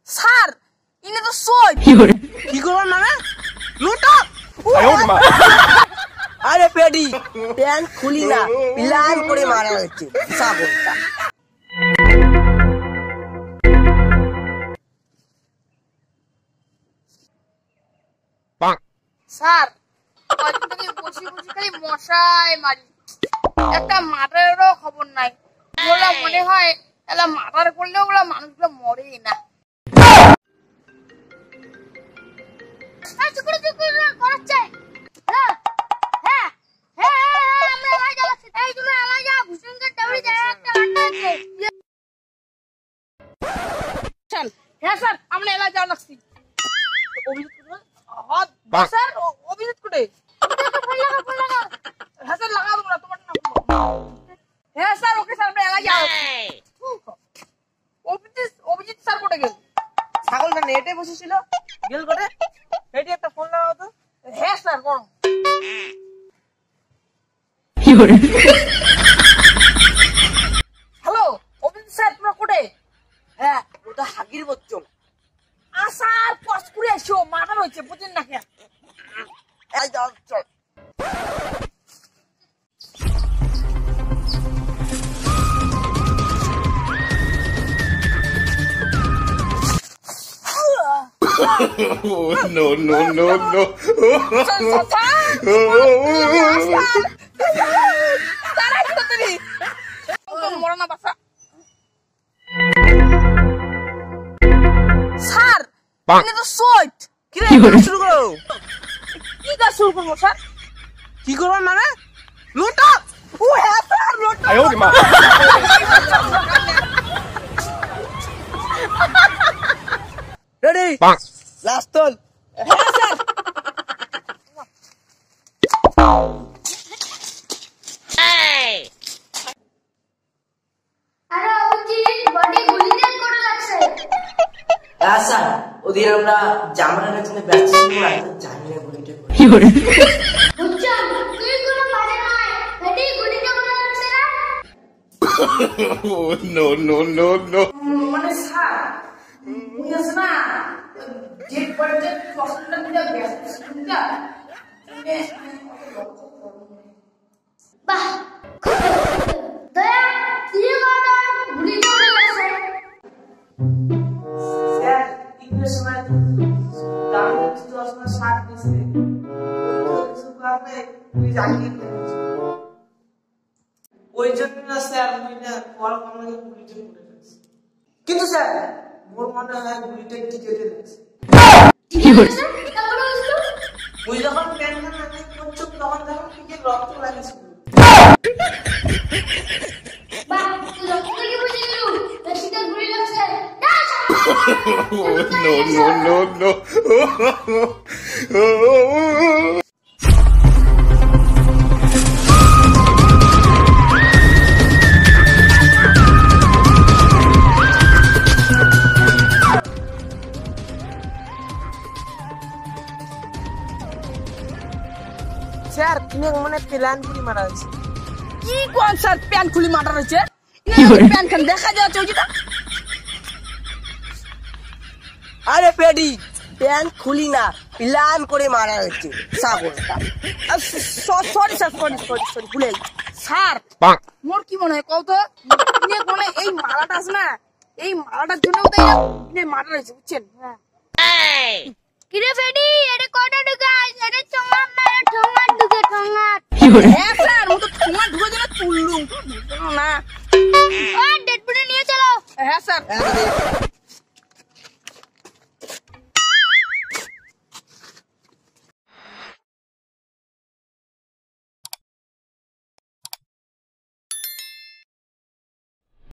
Sir ইনি তো সই কি করব মানে লুটো আরে পেডি প্যান্ট খুলি না প্ল্যান করে মারা হচ্ছে সাবলটা স্যার আজকে বসে বসে খালি মশাই মারি একটা মার্ডারেরও খবর নাই ওরা মনে হয় এলা মার্ডার করলে ওগুলা মানুষগুলো মরেই না হ্যাঁ স্যার আমরা এলা যাওয়া লাগছি স্যার অভিজিৎ কোটে হ্যাঁ স্যার লাগা তোমরা তোমার নাম হ্যাঁ স্যার ওকে স্যার আমরা এলা যাও অভিজিৎ স্যার কোটে গেল ছাগলটা নেটে বসেছিল গেল কোটে এটি একটা ফোন লাগাও তো হ্যাঁ স্যার করো হ্যালো অভিজিৎ স্যার তোমরা কোটে হ্যাঁ ওটা হাগির বচ্চন আসার পাস করে এসো মাথা রয়েছে বুঝেন না কেন এই যাও চল no, no, no, no. মরনা বাসা স্যার এটা তো সুইট কি রে শুরু করো কি কাজ শুরু করব স্যার কি করব মানে লুটো ও হ্যাঁ স্যার লুটো আয় ওরে মা রেডি লাস্ট তোল হ্যাঁ স্যার আরে অভিজিৎ বডি গুলি দিয়ে করে লাগছে হ্যাঁ স্যার ওদিন আমরা জামানের কাছে ব্যস্ত ছিলাম না জানি না গুলিটা কি করে বুঝছো তুই কোনো মানে নাই বডি গুলি দিয়ে করে লাগছে না no, no, no, no. মানে স্যার মুই আছে না যে পর্যন্ত ফসলটা গুলো ব্যস্ত ছিলাম বাহ দয়া তুই কথা গুলি দিয়ে করে লাগছে স্যার ইংলিশ সময় দাঁড়িয়ে কিছু আসলে শাক দিছে কিছু কারণে তুই জানিয়ে দিয়েছিস ওই জন্য স্যার মুইটা কল আমাকে গুলিতে পড়ে গেছে কিন্তু স্যার মোর মনে হয় গুলিটা কি কেটে গেছে কি হয়েছে তারপরে হলো ওই যখন প্যান্টটা নাকি করছো তখন দেখো কি রক্ত লাগিয়েছিল বাহ তুই রক্ত কি বুঝে গেলু বেশিটা গুলি লাগছে no, no, no, no. Sir কিনে মানে প্ল্যান খুলি মারা হয়েছে কি কোন স্যার প্যান খুলি মারা হয়েছে প্যান খান দেখা যাচ্ছে ওইটা আরে পেডি প্যান খুলি না প্ল্যান করে মারা হয়েছে ছাগলটা সরি স্যার সরি ভুলে স্যার মোর কি মনে হয় কত মানে এই মালাটা আছে না এই মালাটার জন্য তাই মারা হয়েছে বুঝছেন হ্যাঁ কিরে ফেডি এটা কটা ঢুকা এটা ঠোঙা মারা ঠোঙা ঢুকে ঠোঙা হ্যাঁ স্যার ও তো ঠোঙা ঢুকে দিলে তুললুম না ও ডেড বডি নিয়ে চলো হ্যাঁ স্যার